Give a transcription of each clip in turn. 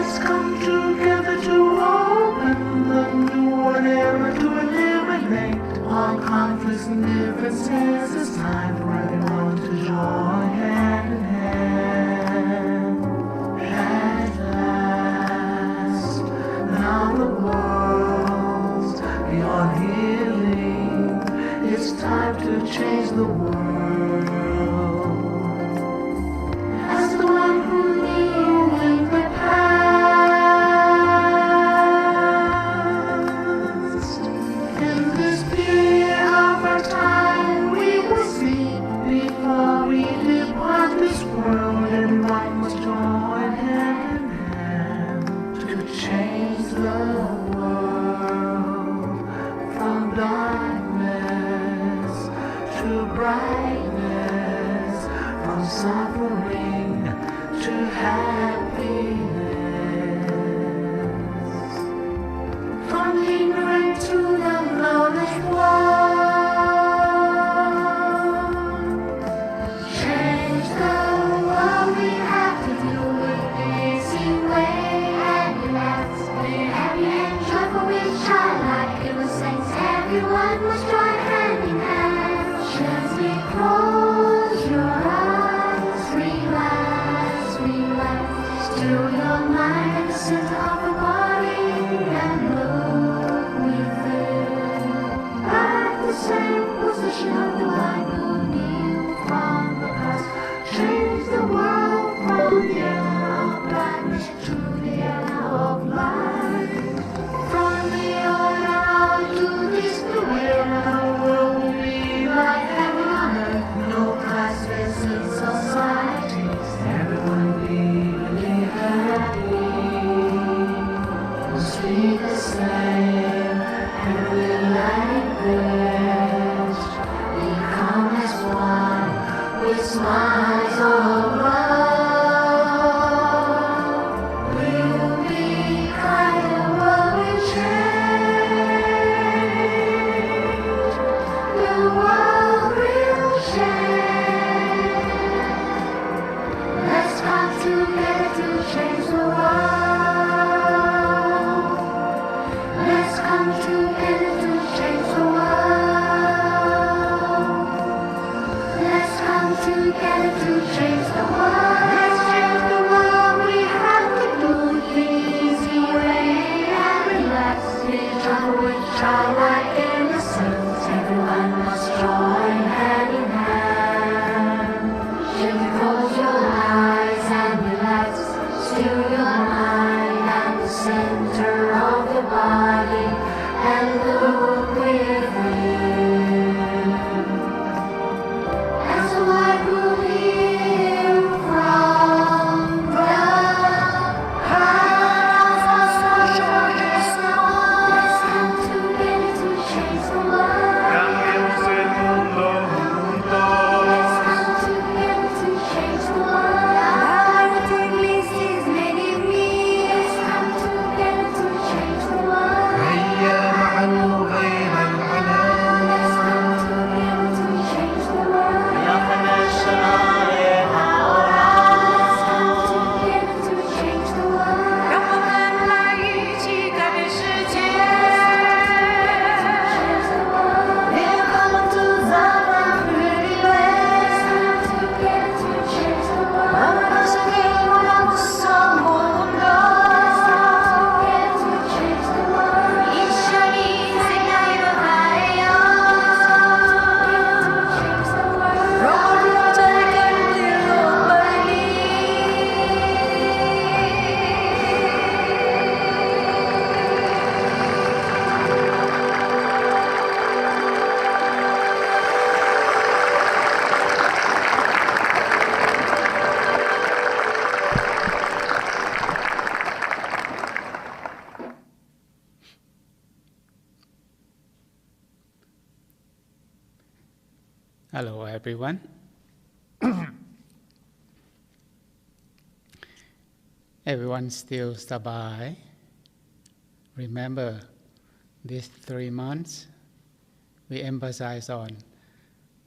Let's come together to open the new era to eliminate all conflicts and differences. It's time for everyone to join hand in hand. At last, now the world's beyond healing. It's time to change the world. As the one who knew in the past, in this period of our time, we will see before we depart this world, everyone must join hand in hand to change the world from darkness to brightness, from suffering to happiness, from ignorant to the knowledge world. Change the world, we have to do it the easy way and relax. Be happy and joyful with childlike innocence. Everyone must join hand in hand. Gently close your eyes, relax, relax. Still your mind at the center of the body and look within. At the same position of the one who knew from the past. Change the world from the era of darkness to the era of light. From the old era to this new era, the world will be like heaven on earth. No class in society. Everyone will be really happy. We'll speak the same and live like this. Become as one with smiles all around. We will be kind, the world will change. The world will change. Let's come together to change the world. Let's come together to change the world. Let's come together to change the world. Let's change the world. We have to do it the easy way and relax. Be gentle with childlike innocence. Everyone must join hand in hand. Gently close your eyes and relax. Still your mind at the center of the body and look within. As the light will heal from the past, let's come together to change the world. Cambiemos el mundo juntos. Let's come together to change the world. Our least is many me. Let's come together to change the world. هيا معا غير العناء. Let's come together to change the world. Let's come together to change the world. 让我们来一起改变世界。 Change the world. We're coming to the pretty place. Let's come together to change the world. Vamos a seguir la música mundo. Let's come together to change the world. 一緒に世界を変えよう。 Change the world. 让我们再更跌落美丽。 Hello everyone. Everyone still สบาย Remember these 3 months we emphasize on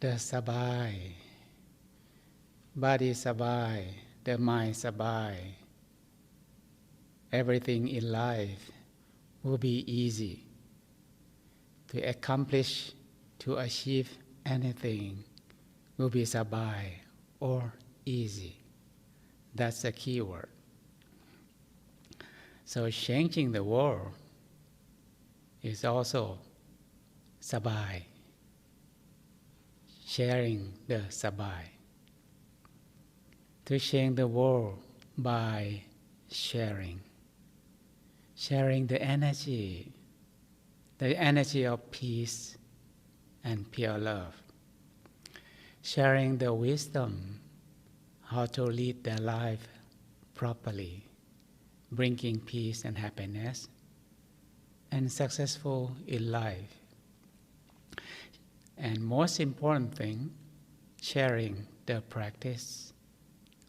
the สบาย body สบาย the mind สบาย everything in life will be easy. To accomplish, to achieve anything will be sabai or easy. That's the key word. So changing the world is also sabai, sharing the sabai. To change the world by sharing the energy of peace and pure love, sharing the wisdom how to lead their life properly, bringing peace and happiness, and successful in life. And most important thing, sharing the practice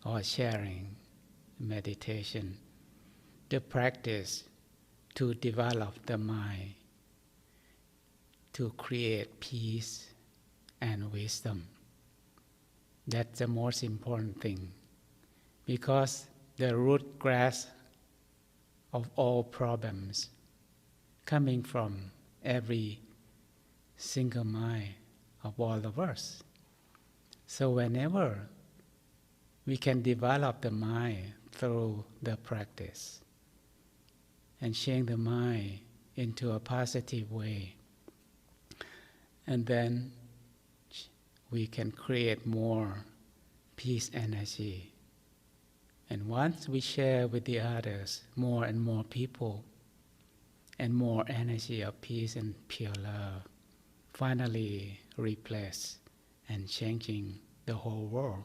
or sharing meditation, the practice to develop the mind, to create peace and wisdom. That's the most important thing, because the root cause of all problems coming from every single mind of all of us. So whenever we can develop the mind through the practice and change the mind into a positive way, and then we can create more peace energy. And once we share with the others, more and more people, and more energy of peace and pure love, finally replace and changing the whole world.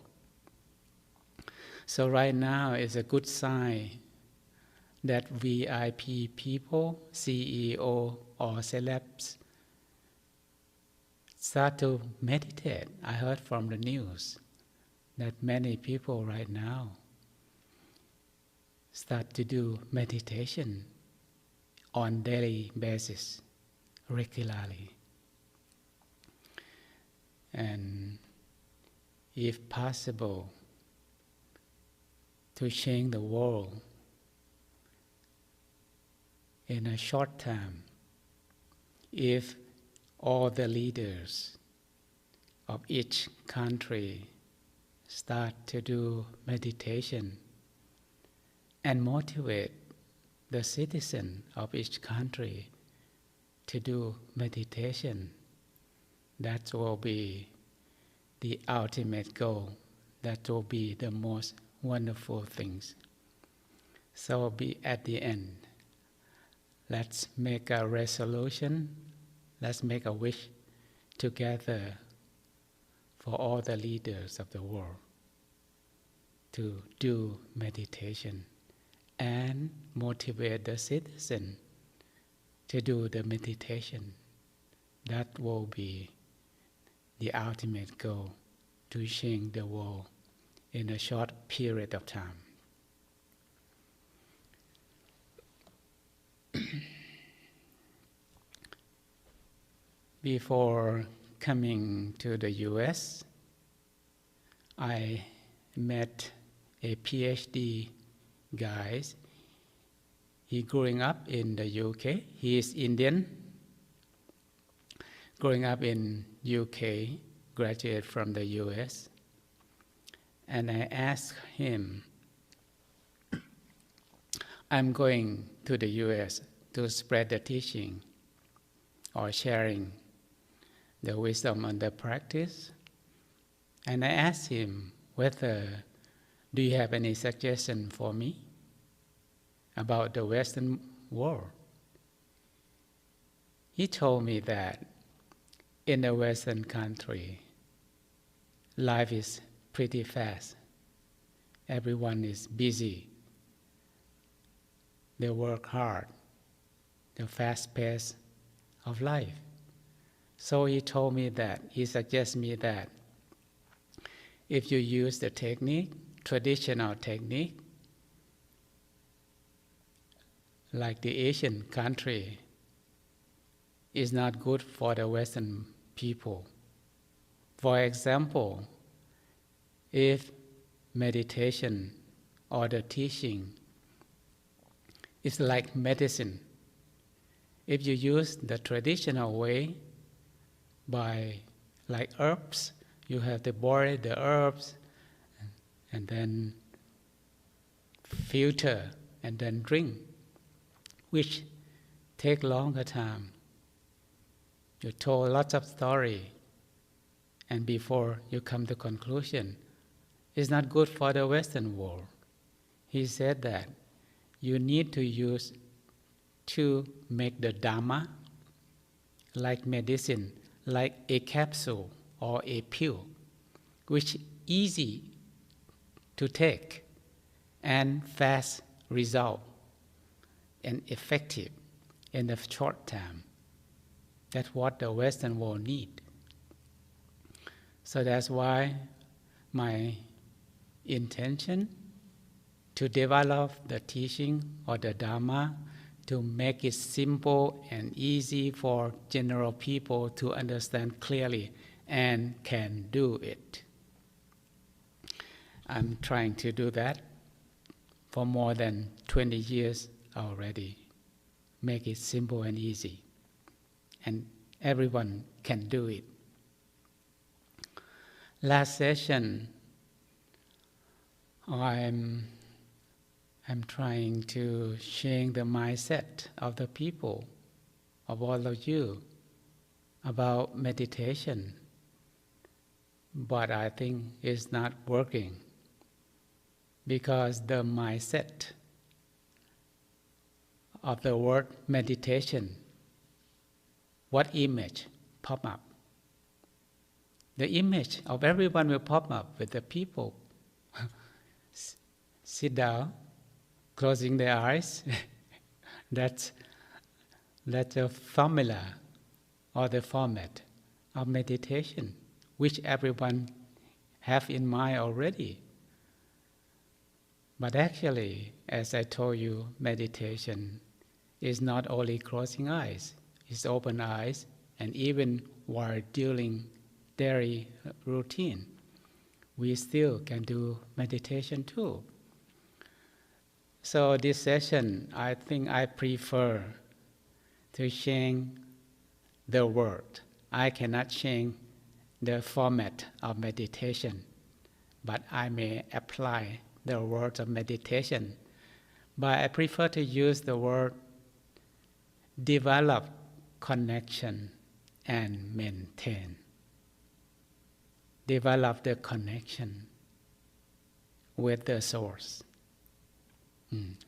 So right now is a good sign that VIP people, CEO or celebs start to meditate. I heard from the news that many people right now start to do meditation on daily basis, regularly. And if possible, to change the world in a short time, if all the leaders of each country start to do meditation and motivate the citizen of each country to do meditation, that will be the ultimate goal. That will be the most wonderful things. So at the end, let's make a resolution, let's make a wish together for all the leaders of the world to do meditation and motivate the citizen to do the meditation. That will be the ultimate goal, to change the world in a short period of time. Before coming to the US, I met a PhD guy. He growing up in the UK. He is Indian. Growing up in UK, graduated from the US. And I asked him, I'm going to the US to spread the teaching or sharing the wisdom and the practice. And I asked him whether, do you have any suggestion for me about the Western world? He told me that in the Western country, life is pretty fast. Everyone is busy. They work hard, the fast pace of life. So he told me that, he suggests me that if you use the technique, traditional technique, like the Asian country, is not good for the Western people. For example, if meditation or the teaching It's like medicine. If you use the traditional way by like herbs, you have to boil the herbs and then filter and then drink, which take longer time. You told lots of story, and before you come to conclusion, it's not good for the Western world. He said that you need to use to make the Dhamma like medicine, like a capsule or a pill, which easy to take and fast result and effective in the short term. That's what the Western world need. So that's why my intention to develop the teaching or the Dhamma to make it simple and easy for general people to understand clearly and can do it. I'm trying to do that for more than 20 years already. Make it simple and easy. And everyone can do it. Last session, I'm trying to change the mindset of the people, of all of you, about meditation. But I think it's not working because the mindset of the word meditation, what image pop up? The image of everyone will pop up with the people sit down, closing their eyes. That's a formula or the format of meditation, which everyone have in mind already. But actually, as I told you, meditation is not only closing eyes, it's open eyes, and even while doing daily routine, we still can do meditation too. So this session, I think I prefer to change the word. I cannot change the format of meditation, but I may apply the words of meditation. But I prefer to use the word develop connection and maintain. Develop the connection with the source,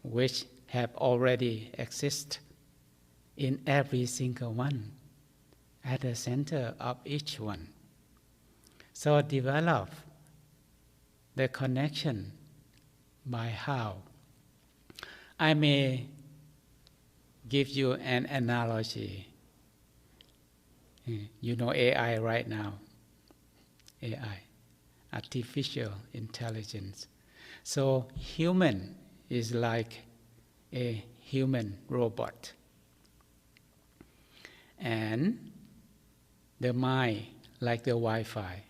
which have already exist in every single one, at the center of each one. So develop the connection by how? I may give you an analogy. You know AI right now. AI, artificial intelligence. So human is like a human robot. And the mind like the Wi-Fi.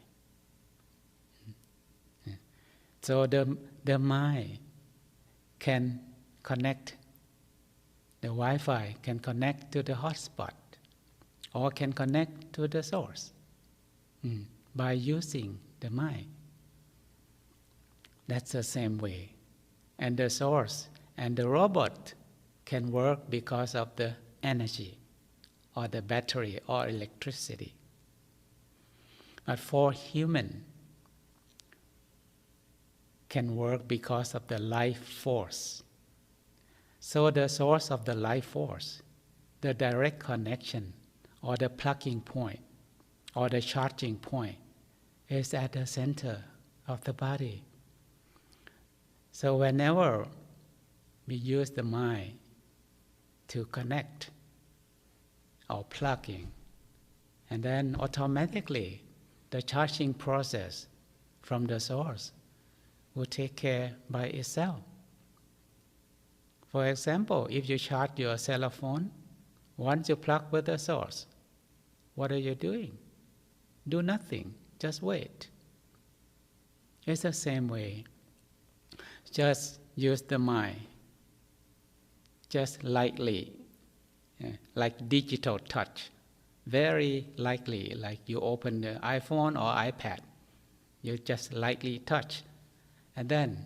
So the mind can connect, the Wi-Fi can connect to the hotspot or can connect to the source by using the mind. That's the same way. And the source and the robot can work because of the energy or the battery or electricity. But for human, can work because of the life force. So the source of the life force, the direct connection or the plugging point or the charging point is at the center of the body. So whenever we use the mind to connect or plugging, and then automatically the charging process from the source will take care by itself. For example, if you charge your cell phone, once you plug with the source, what are you doing? Do nothing, just wait. It's the same way. Just use the mind just lightly, like digital touch, very lightly, like you open the iPhone or iPad, you just lightly touch, and then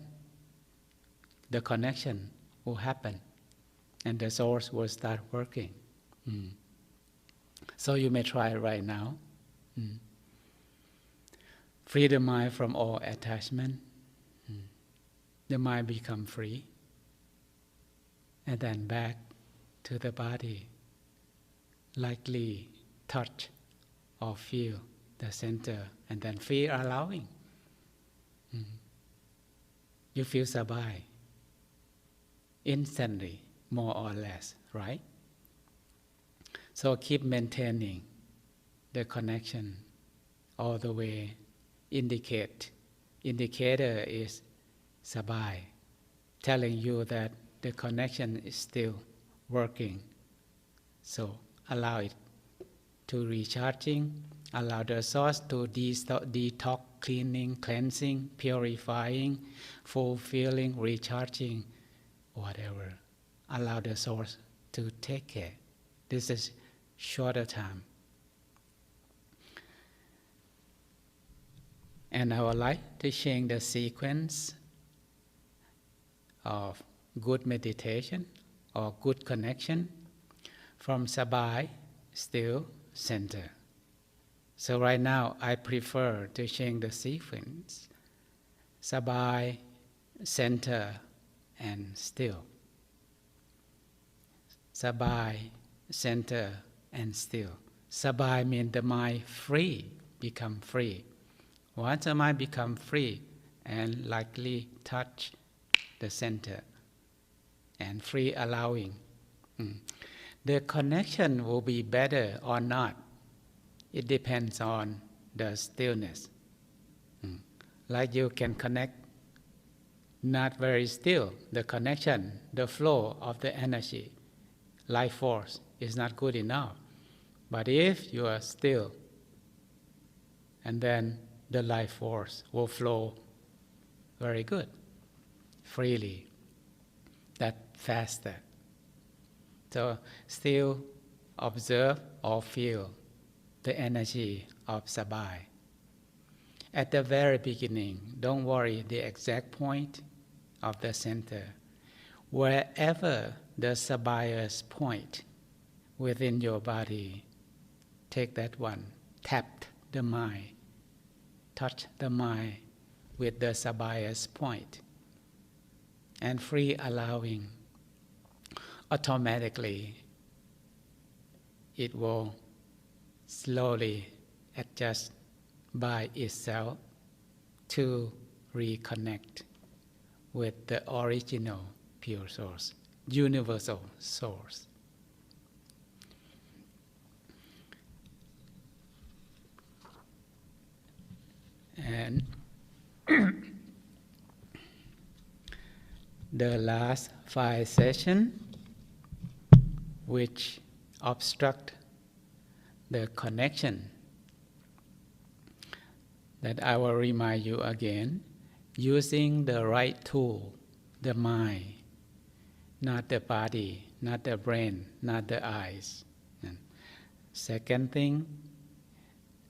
the connection will happen, and the source will start working. So you may try it right now. Free the mind from all attachment. The mind become free, and then back to the body. Lightly touch or feel the center, and then feel allowing. You feel sabai instantly, more or less, right? So keep maintaining the connection all the way. Indicator is sabai, telling you that the connection is still working. So allow it to recharging, allow the source to detox, cleaning, cleansing, purifying, fulfilling, recharging, whatever. Allow the source to take care. This is shorter time. And I would like to change the sequence of good meditation or good connection from sabai, still, center. So right now I prefer to change the sequence. Sabai, center, and still. Sabai, center, and still. Sabai means the mind free, become free. Once the mind becomes free and lightly touch the center and free allowing, the connection will be better or not. It depends on the stillness. Like you can connect not very still, the connection, the flow of the energy, life force is not good enough. But if you are still, and then the life force will flow very good, freely, that faster. So still observe or feel the energy of sabai. At the very beginning, don't worry the exact point of the center. Wherever the sabai's point within your body, take that one, tap the mind, touch the mind with the sabai's point, and free allowing. Automatically, it will slowly adjust by itself to reconnect with the original pure source, universal source. And the last 5 sessions, which obstruct the connection, that I will remind you again, using the right tool, the mind, not the body, not the brain, not the eyes. And second thing,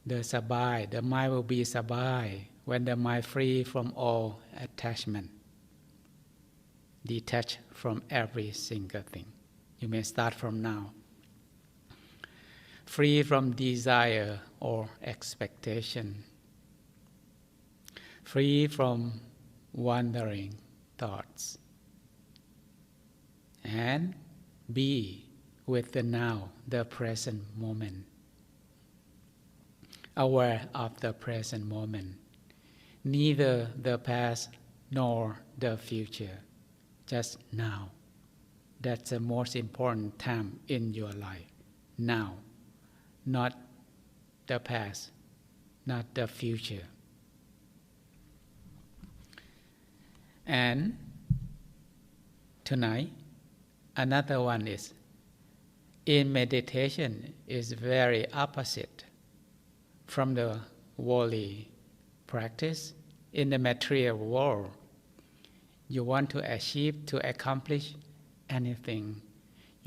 the sabai, the mind will be sabai when the mind free from all attachment, detached from every single thing. You may start from now. Free from desire or expectation. Free from wandering thoughts. And be with the now, the present moment. Aware of the present moment. Neither the past nor the future. Just now. That's the most important time in your life. Now. Not the past, not the future. And tonight, another one is, in meditation is very opposite from the worldly practice. In the material world, you want to achieve, to accomplish anything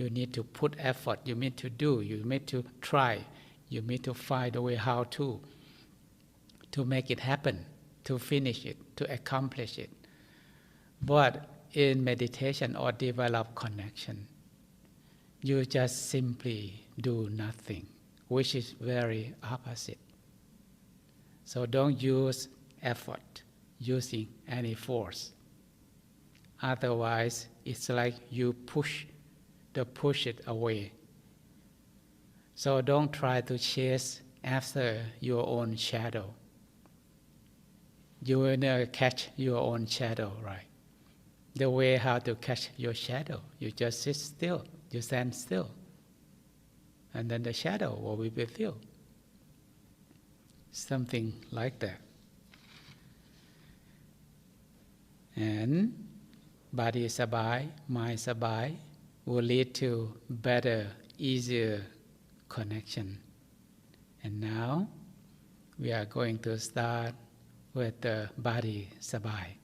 You need to put effort. You need to do. You need to try. You need to find a way how to make it happen, to finish it, to accomplish it. But in meditation or develop connection, you just simply do nothing, which is very opposite. So don't use effort, using any force. Otherwise, it's like you push it away. So don't try to chase after your own shadow. You will never catch your own shadow, right? The way how to catch your shadow, you just sit still, you stand still, and then the shadow will be with you. Something like that. And body sabai, mind sabai will lead to better, easier connection. And now we are going to start with the body sabai.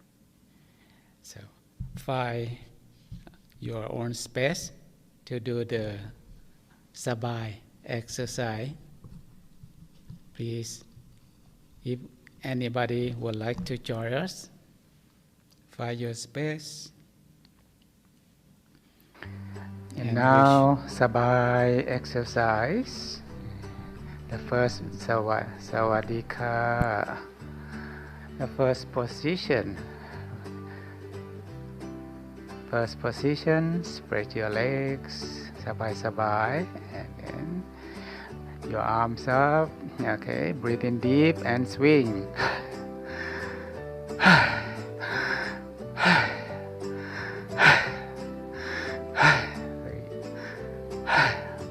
So find your own space to do the sabai exercise. Please, if anybody would like to join us, find your space. And now, sabai exercise. The first sawadika. The first position. First position, spread your legs, sabai, and then your arms up. Okay, breathe in deep and swing.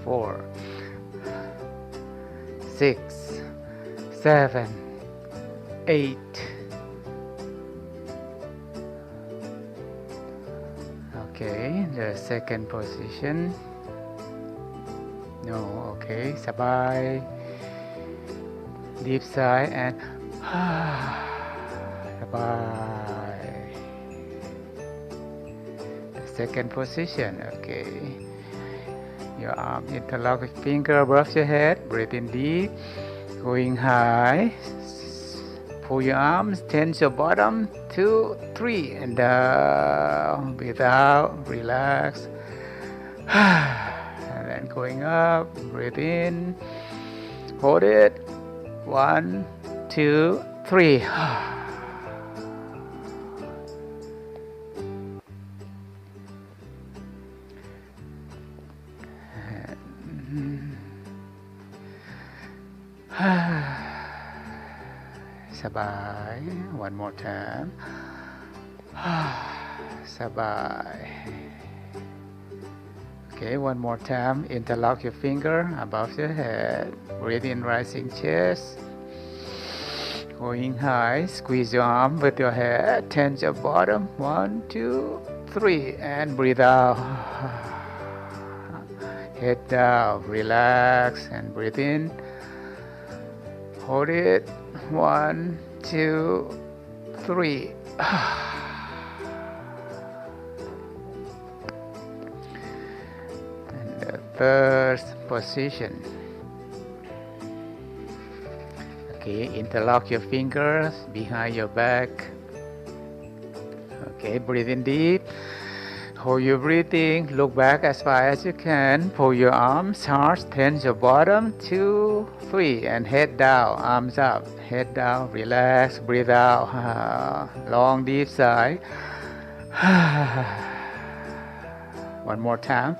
4, 6, 7, 8. Okay, the second position. No, okay, sabai. Deep sigh and sabai. The second position, okay. Your arm interlock with finger above your head. Breathe in deep. Going high. Pull your arms, tense your bottom. 2, 3, and down. Breathe out, relax. And then going up, breathe in. Hold it. 1, 2, 3. Sabai. One more time. Sabai. Okay, one more time. Interlock your finger above your head. Breathe in, rising chest. Going high. Squeeze your arm with your head. Tense your bottom. 1, 2, 3. And breathe out. Head down. Relax and breathe in. Hold it. 1, 2, 3. And the third position. Okay, interlock your fingers behind your back. Okay, breathe in deep. Hold your breathing. Look back as far as you can. Pull your arms hard. Tense your bottom. 2, 3. And head down. Arms up. Head down. Relax. Breathe out. Long deep sigh. One more time.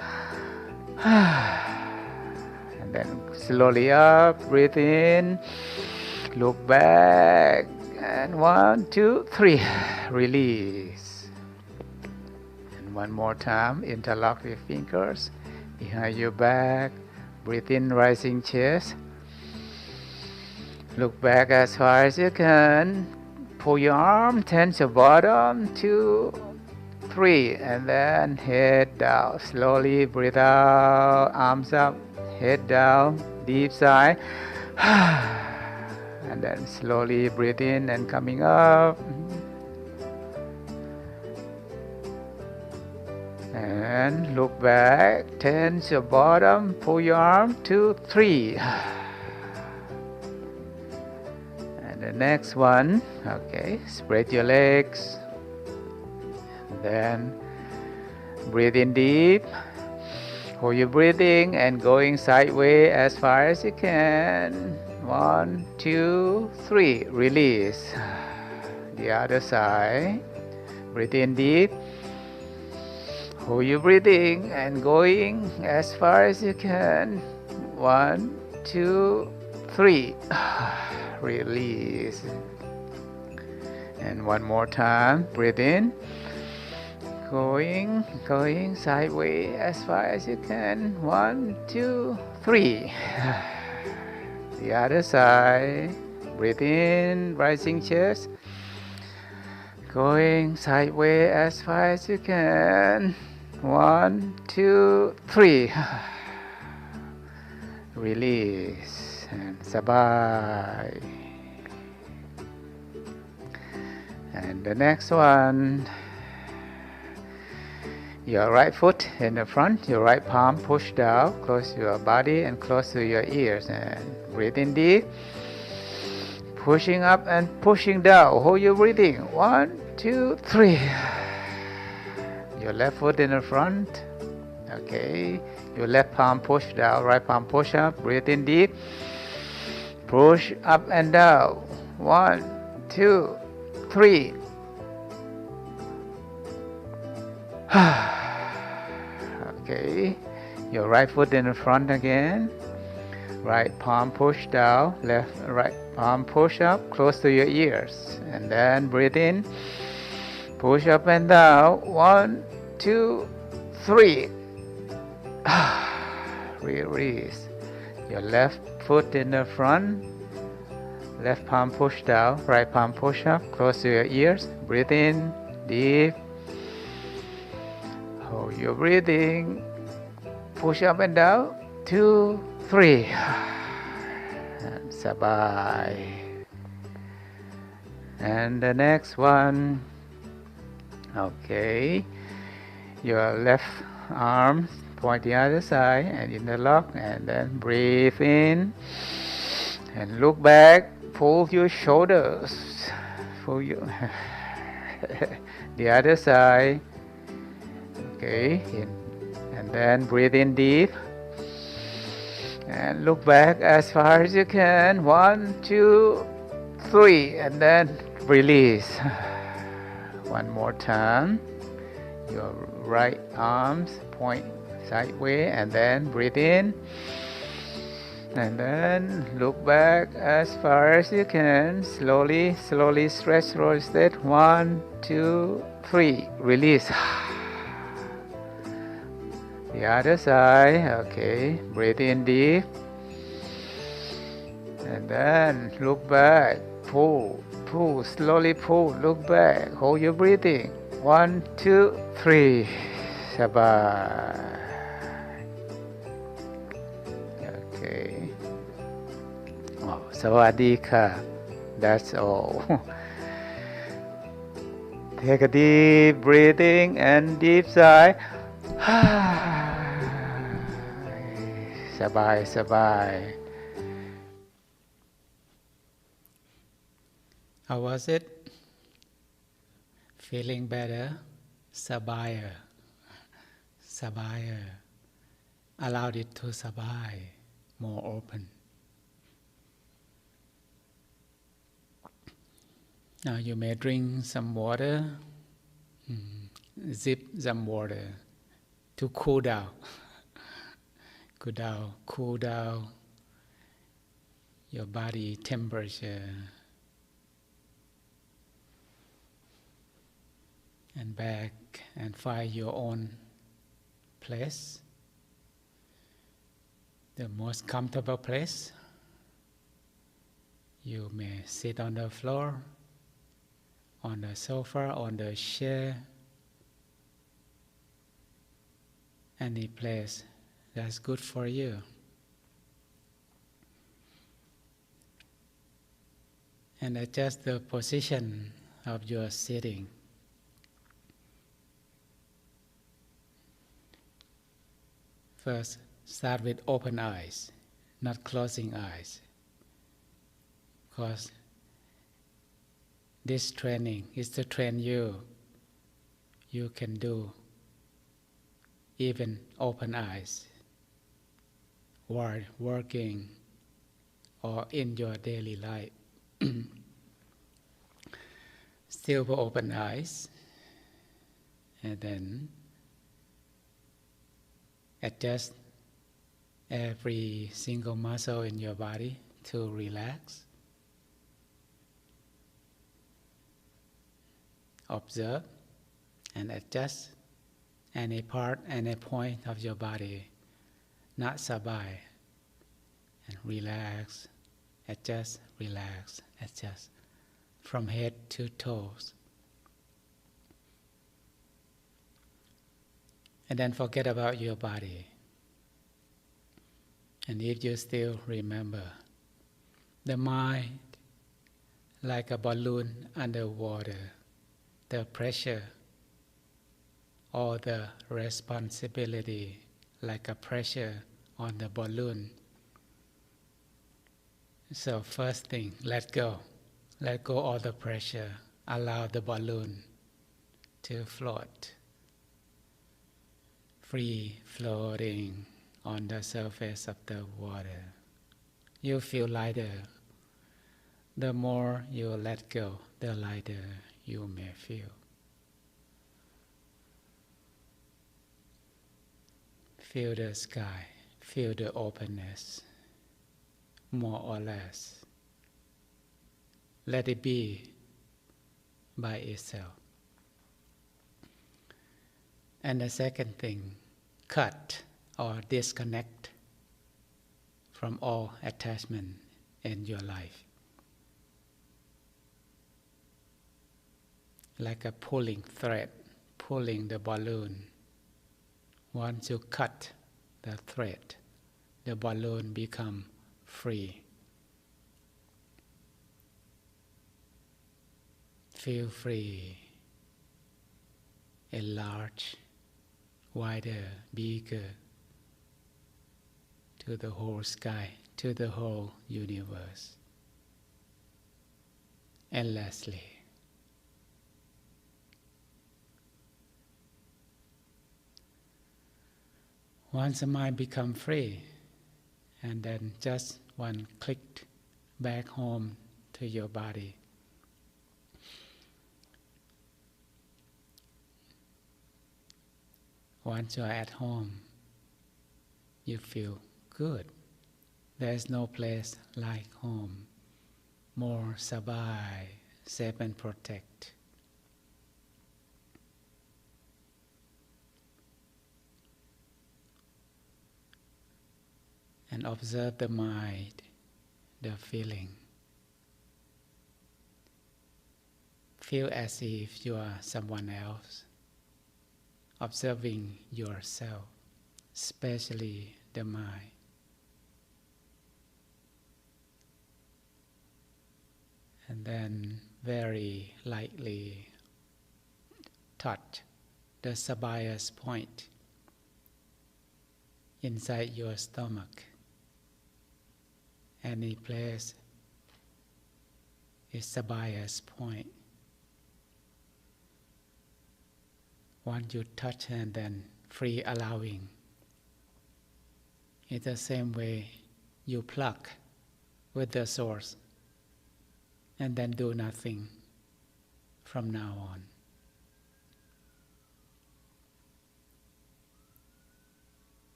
And then slowly up. Breathe in. Look back. And 1, 2, 3. Release. One more time, interlock your fingers behind your back. Breathe in, rising chest. Look back as far as you can. Pull your arm, tense your bottom. 2, 3, and then head down. Slowly breathe out, arms up, head down, deep sigh. And then slowly breathe in and coming up. And look back, tense your bottom, pull your arm, 2, 3. And the next one, okay, spread your legs. Then breathe in deep. Hold your breathing and going sideways as far as you can. 1, 2, 3. Release. The other side. Breathe in deep. Hold your breathing and going as far as you can. 1, 2, 3. Release. And one more time. Breathe in. Going sideways as far as you can. 1, 2, 3. The other side. Breathe in, rising chest. Going sideways as far as you can. 1, 2, 3. Release and sabai. And the next one. Your right foot in the front, your right palm push down, close to your body and close to your ears. And breathe in deep. Pushing up and pushing down. Hold your breathing. 1, 2, 3. Your left foot in the front. Okay. Your left palm push down, right palm push up. Breathe in deep. Push up and down. 1, 2, 3. Okay, your right foot in the front again. Right palm push down, right palm push up, close to your ears. And then breathe in. Push up and down. 1, 2, 3. Release. Your left foot in the front. Left palm push down, right palm push up, close to your ears. Breathe in, deep. Hold your breathing. Push up and down. 2, 3. And sabai. And the next one. Okay. Your left arm point the other side and interlock, and then breathe in and look back. Pull your shoulders. Pull your the other side. Okay, and then breathe in deep and look back as far as you can. 1, 2, 3, and then release. One more time. Your right arms point sideways and then breathe in and then look back as far as you can. Slowly stretch, slowly stretch. 1, 2, 3, release. The other side. Okay, breathe in deep and then look back. Pull, slowly pull, look back. Hold your breathing. 1, 2, 3. Sabai. Okay. Oh, sawadee ka. That's all. Take a deep breathing and deep sigh. Sabai. How was it? Feeling better? Sabaya. Allowed it to sabai, more open. Now you may drink some water, zip some water to cool down. Cool down your body temperature. And back and find your own place, the most comfortable place. You may sit on the floor, on the sofa, on the chair, any place that's good for you. And adjust the position of your sitting. First, start with open eyes, not closing eyes. Because this training is to train you. You can do even open eyes while working or in your daily life. Still for open eyes, and then adjust every single muscle in your body to relax. Observe and adjust any part, any point of your body not sabai, and relax, adjust, relax, adjust from head to toes. And then forget about your body. And if you still remember, the mind like a balloon underwater, the pressure or the responsibility like a pressure on the balloon. So first thing, let go. Let go all the pressure. Allow the balloon to float. Free floating on the surface of the water. You feel lighter. The more you let go, the lighter you may feel. Feel the sky, feel the openness, more or less. Let it be by itself. And the second thing, cut or disconnect from all attachment in your life. Like a pulling thread, pulling the balloon. Once you cut the thread, the balloon becomes free. Feel free, enlarge, wider, bigger, to the whole sky, to the whole universe, endlessly. Once the mind becomes free, and then just one click back home to your body. Once you are at home, you feel good. There is no place like home. More sabai, safe and protect. And observe the mind, the feeling. Feel as if you are someone else, observing yourself, especially the mind. And then very lightly touch the sabayas point inside your stomach. Any place is sabayas point. Once you touch and then free allowing. In the same way, you pluck with the source and then do nothing from now on.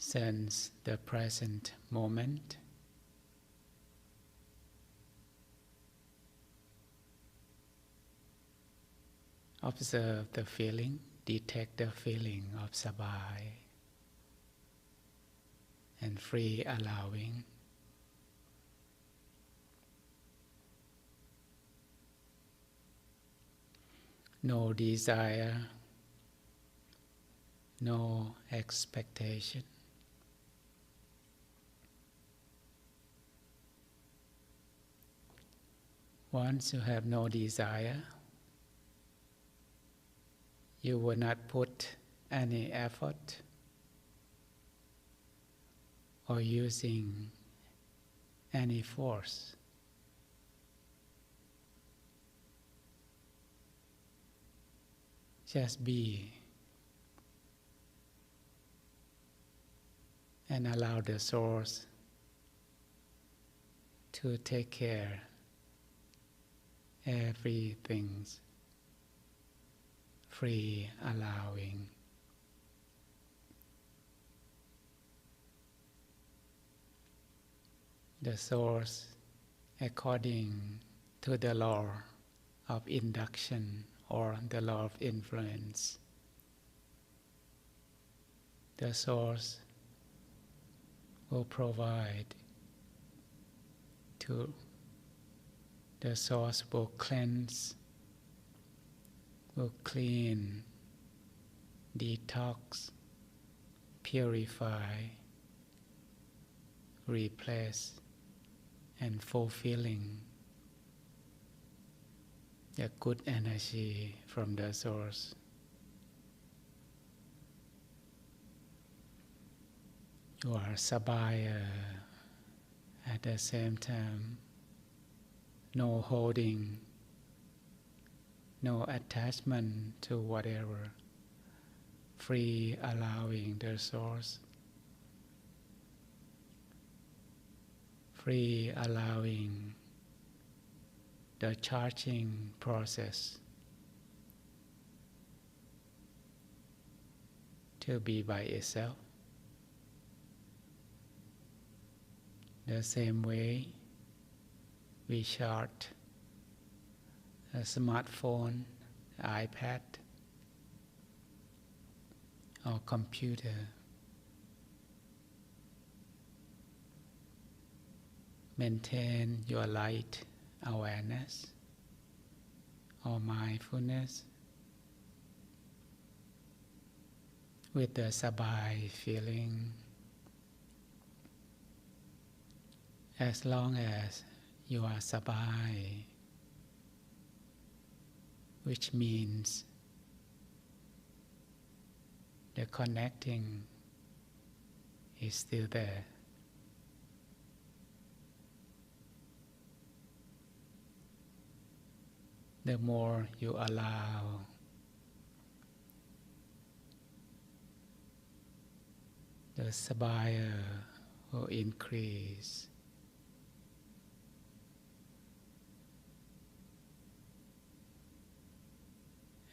Sense the present moment. Observe the feeling, detect the feeling of sabai and free allowing. no desire, no expectation. Once you have no desire, you will not put any effort or using any force. Just be and allow the source to take care everything, free, allowing. The source, according to the law of induction or the law of influence, the source will provide to the source will cleanse, will clean, detox, purify, replace, and fulfilling the good energy from the source. You are sabaya at the same time, no holding, no attachment to whatever, free, allowing the source, free, allowing the charging process to be by itself. The same way we charge a smartphone, iPad, or computer. Maintain your light awareness or mindfulness with the sabai feeling. As long as you are sabai, which means the connecting is still there. The more you allow the sabaya will increase.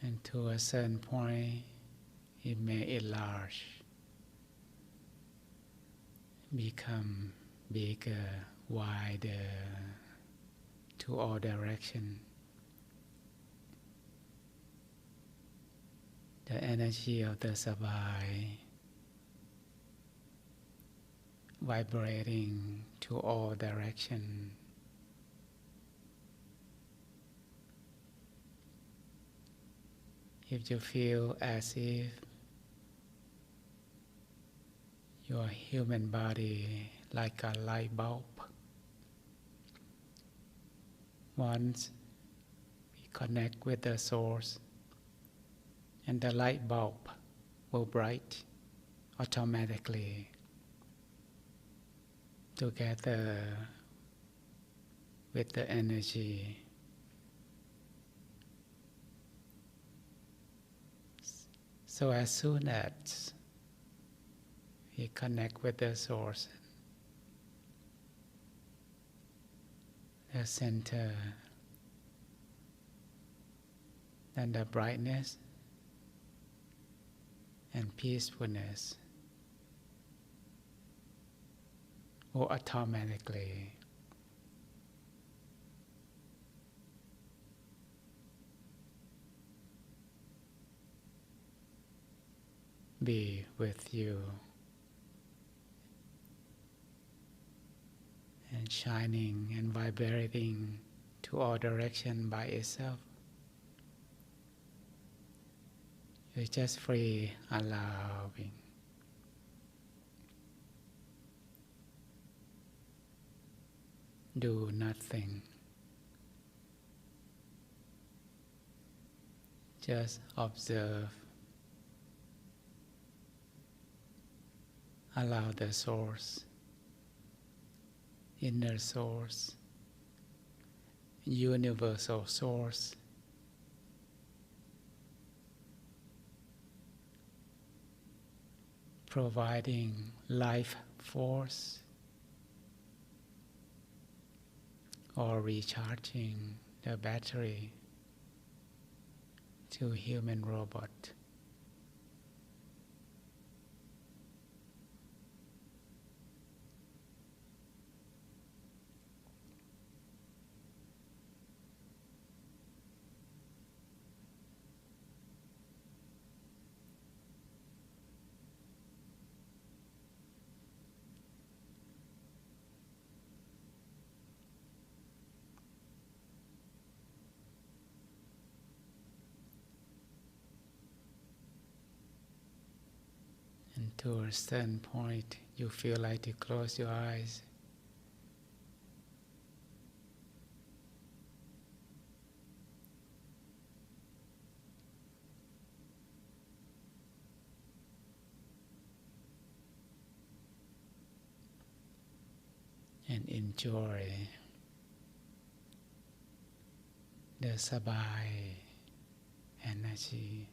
And to a certain point, it may enlarge, become bigger, wider, to all directions. The energy of the sabai vibrating to all directions. If you feel as if your human body like a light bulb, once we connect with the source, and the light bulb will bright automatically together with the energy. So as soon as we connect with the source, the center, then the brightness and peacefulness will automatically be with you and shining and vibrating to all direction by itself. You're just free, allowing. Do nothing. Just observe. Allow the source, inner source, universal source, providing life force or recharging the battery to human robot. And to a certain point, you feel like to close your eyes. And enjoy the sabai energy.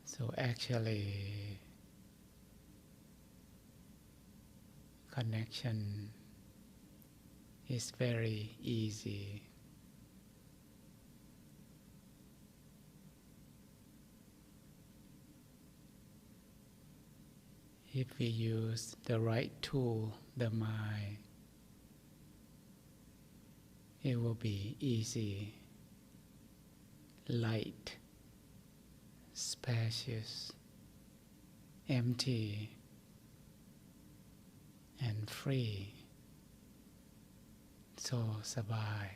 So actually, connection is very easy. If we use the right tool, the mind, it will be easy, light, spacious, empty, and free. So sabai.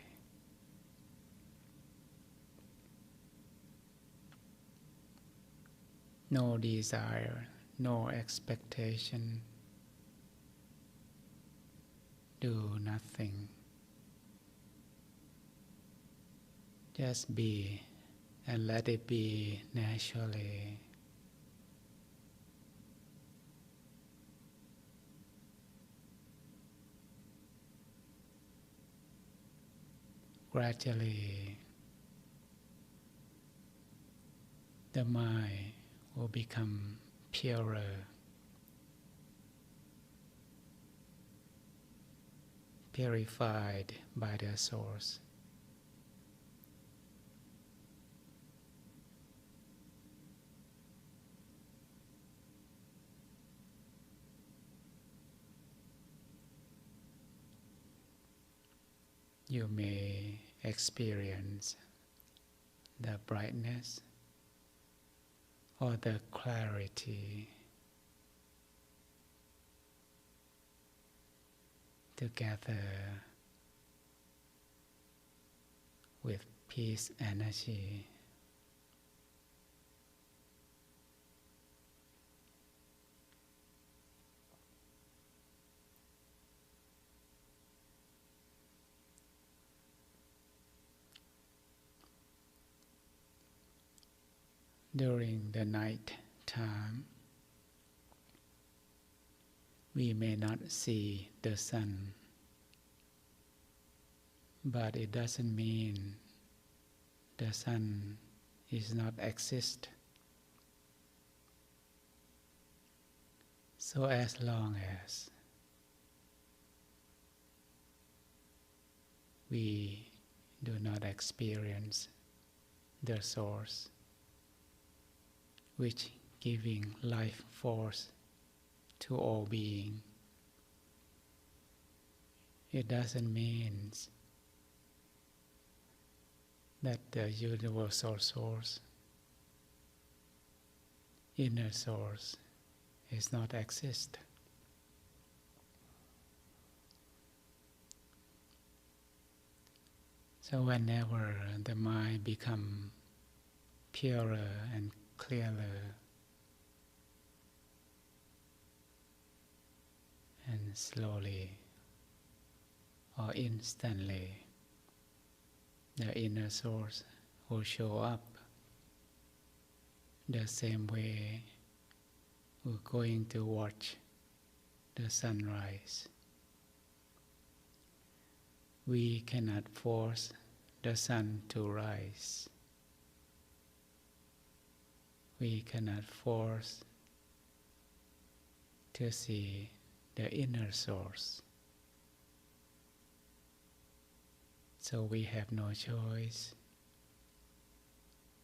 No desire, no expectation. Do nothing. Just be and let it be naturally. Gradually, the mind will become purer, purified by the source. You may experience the brightness or the clarity together with peace energy. During the night time, we may not see the sun, but it doesn't mean the sun is not exist. So as long as we do not experience the source, which giving life force to all being, it doesn't mean that the universal source, inner source, is not exist. So whenever the mind becomes purer and clearer, and slowly or instantly, the inner source will show up the same way we're going to watch the sunrise. We cannot force the sun to rise. We cannot force to see the inner source. So we have no choice,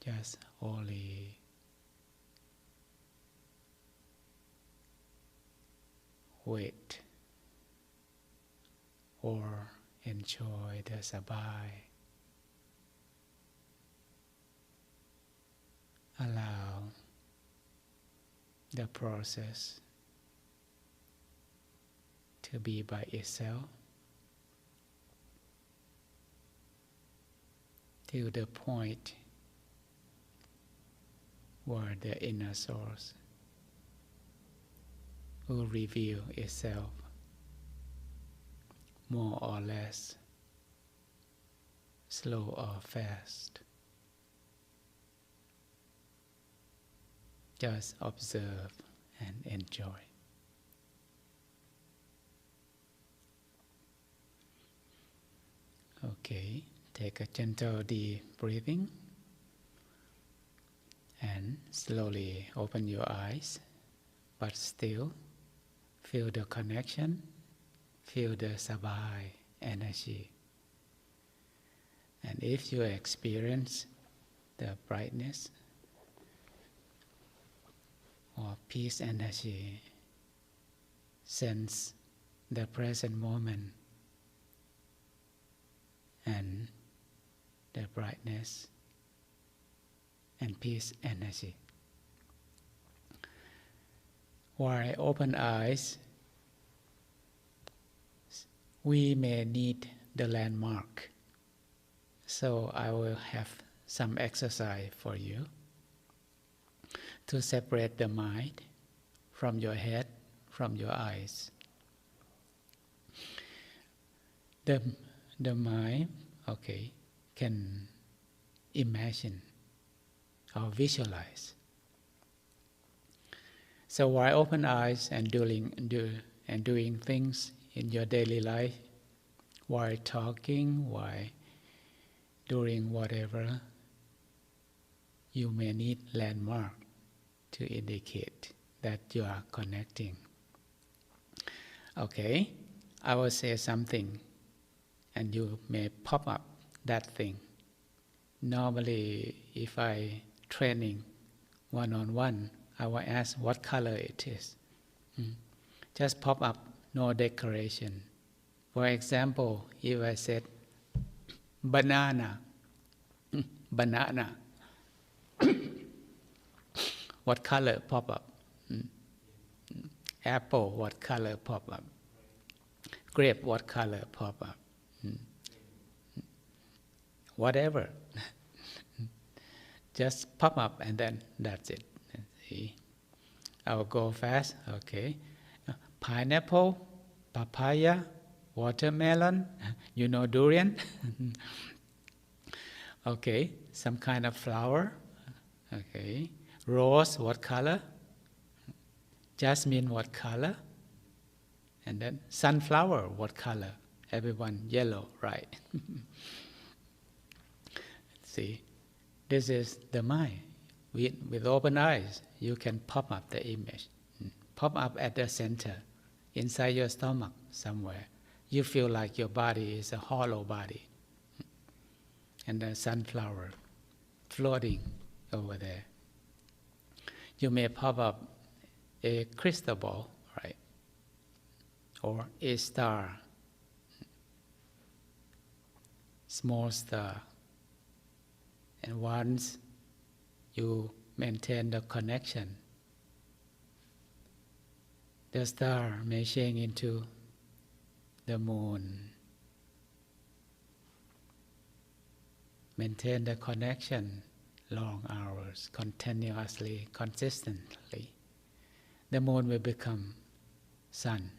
just only wait or enjoy the sabai. Allow the process to be by itself till the point where the inner source will reveal itself more or less, slow or fast. Just observe and enjoy. Okay, take a gentle deep breathing and slowly open your eyes, but still feel the connection, feel the sabai energy. And if you experience the brightness or peace energy, sense the present moment and the brightness and peace energy. While open eyes, we may need the landmark. So I will have some exercise for you to separate the mind from your head, from your eyes. The mind, can imagine or visualize. So while open eyes and doing things in your daily life, while talking, while doing whatever, you may need landmark to indicate that you are connecting. Okay, I will say something and you may pop up that thing. Normally, if I training one-on-one, I will ask what color it is. Just pop up, no decoration. For example, if I said banana, banana, what color pop up? Apple, what color pop up? Grape, what color pop up? Whatever. Just pop up and then that's it. See? I will go fast. Okay. Pineapple, papaya, watermelon, you know durian? Okay. Some kind of flower. Okay. Rose, what color? Jasmine, what color? And then sunflower, what color? Everyone yellow, right? See, this is the mind. With open eyes, you can pop up the image. Pop up at the center, inside your stomach somewhere. You feel like your body is a hollow body. And the sunflower floating over there. You may pop up a crystal ball, right? Or a star. Small star. And once you maintain the connection, the star may change into the moon, maintain the connection long hours, continuously, consistently, the moon will become sun,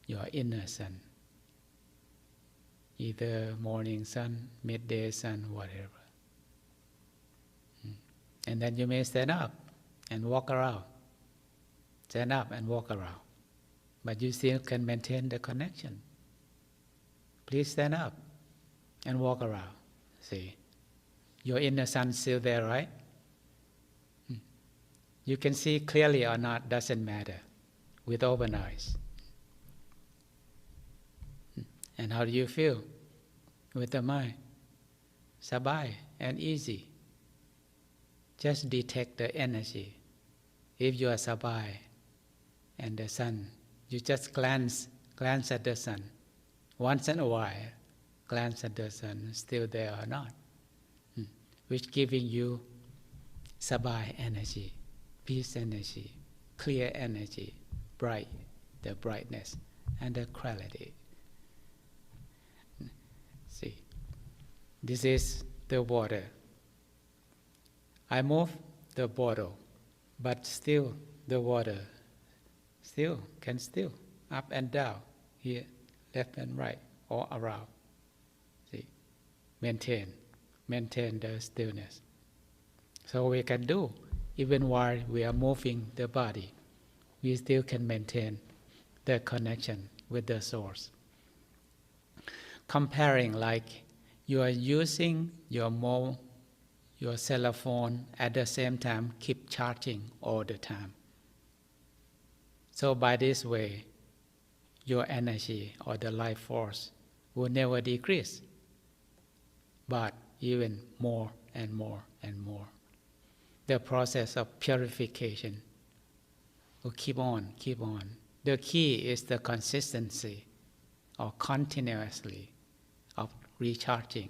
your inner sun, either morning sun, midday sun, whatever. And then you may stand up and walk around. Stand up and walk around. But you still can maintain the connection. Please stand up and walk around. See, your inner sun is still there, right? You can see clearly or not, doesn't matter, with open eyes. And how do you feel with the mind? Sabai and easy. Just detect the energy. If you are sabai and the sun, you just glance at the sun. Once in a while, glance at the sun, still there or not. Which giving you sabai energy, peace energy, clear energy, bright, the brightness and the clarity. See, this is the water. I move the bottle, but still the water can up and down, here, left and right, or around. See, maintain the stillness. So we can do, even while we are moving the body, we still can maintain the connection with the source. Comparing like you are using your cell phone at the same time, keep charging all the time. So by this way, your energy or the life force will never decrease, but even more and more and more. The process of purification will keep on. The key is the consistency or continuously of recharging.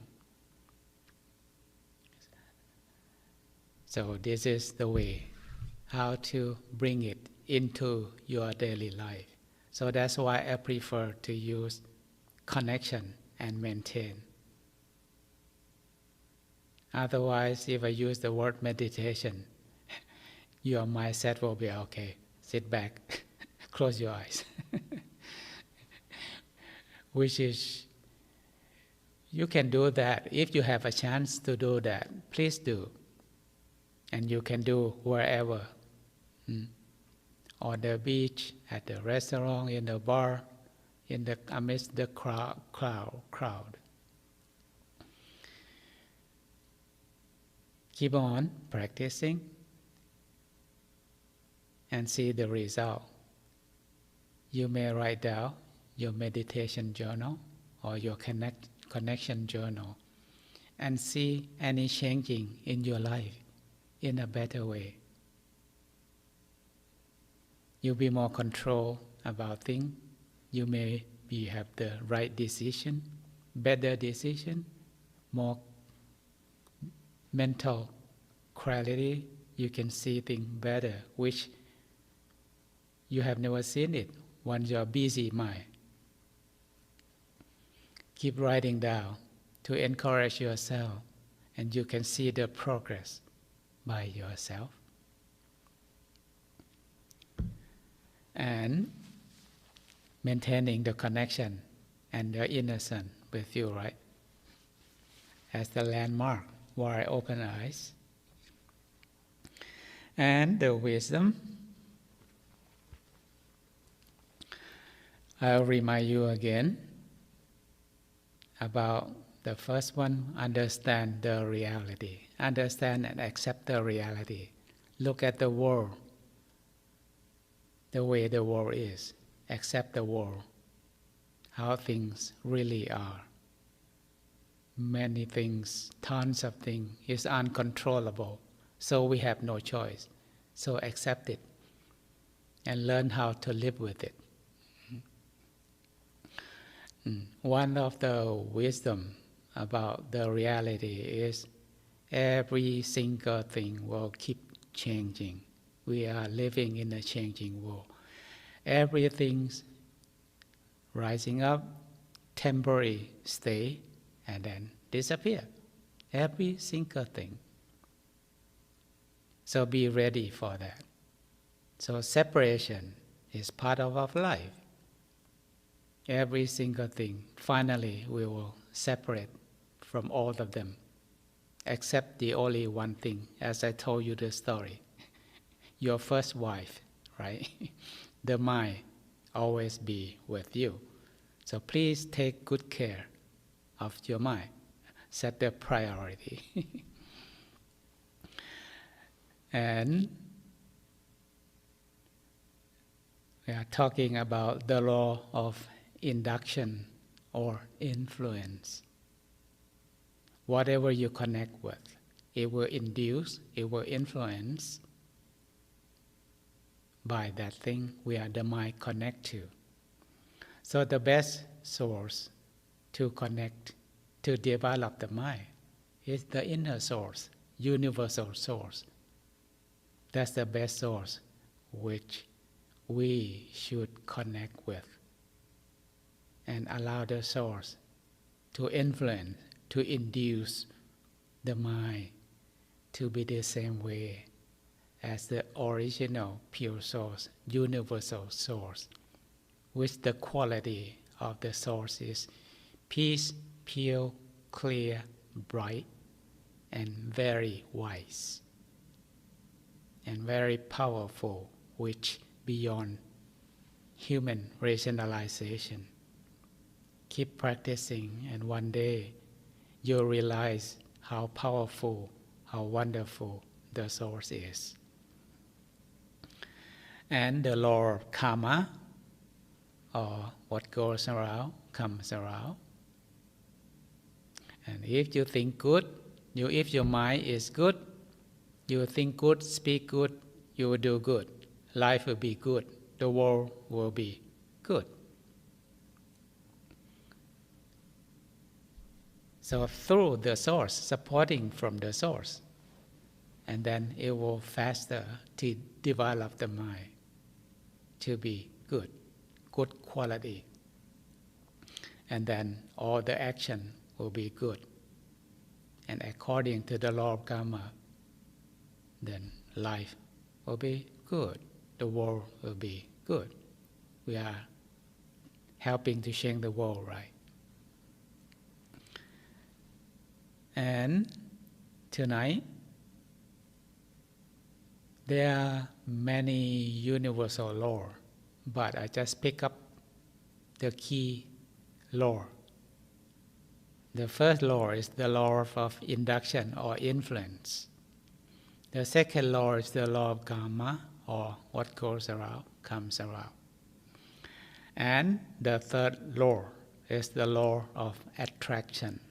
So this is the way how to bring it into your daily life. So that's why I prefer to use connection and maintain. Otherwise, if I use the word meditation, your mindset will be okay. Sit back, close your eyes. Which is, you can do that. If you have a chance to do that, please do. And you can do wherever. On the beach, at the restaurant, in the bar, amidst the crowd. Keep on practicing and see the result. You may write down your meditation journal or your connection journal and see any changing in your life in a better way. You'll be more control about things. You may have the right decision, better decision, more mental clarity. You can see things better, which you have never seen it once you're busy mind. Keep writing down to encourage yourself, and you can see the progress by yourself. And maintaining the connection and the inner sun with you, right? As the landmark where I open eyes. And the wisdom, I'll remind you again about the first one, understand the reality. Understand and accept the reality. Look at the world, the way the world is. Accept the world, how things really are. Many things, tons of things is uncontrollable, so we have no choice. So accept it and learn how to live with it. One of the wisdom about the reality is every single thing will keep changing. We are living in a changing world. Everything's rising up, temporary stay, and then disappear. Every single thing. So be ready for that. So separation is part of our life. Every single thing, finally we will separate from all of them, except the only one thing, as I told you the story. Your first wife, right? The mind always be with you. So please take good care of your mind. Set the priority. And we are talking about the law of induction or influence. Whatever you connect with, it will induce, it will influence by that thing where the mind connect to. So the best source to connect, to develop the mind is the inner source, universal source. That's the best source which we should connect with and allow the source to influence, to induce the mind to be the same way as the original pure source, universal source, which the quality of the source is peace, pure, clear, bright, and very wise, and very powerful, which beyond human rationalization. Keep practicing, and one day you'll realize how powerful, how wonderful the source is. And the law of karma, or what goes around comes around. And if you think good, if your mind is good, you think good, speak good, you will do good. Life will be good. The world will be good. So through the source, supporting from the source, and then it will faster to develop the mind to be good, good quality. And then all the action will be good. And according to the law of karma, then life will be good. The world will be good. We are helping to change the world, right? And tonight, there are many universal laws, but I just pick up the key law. The first law is the law of induction or influence. The second law is the law of karma, or what goes around comes around. And the third law is the law of attraction.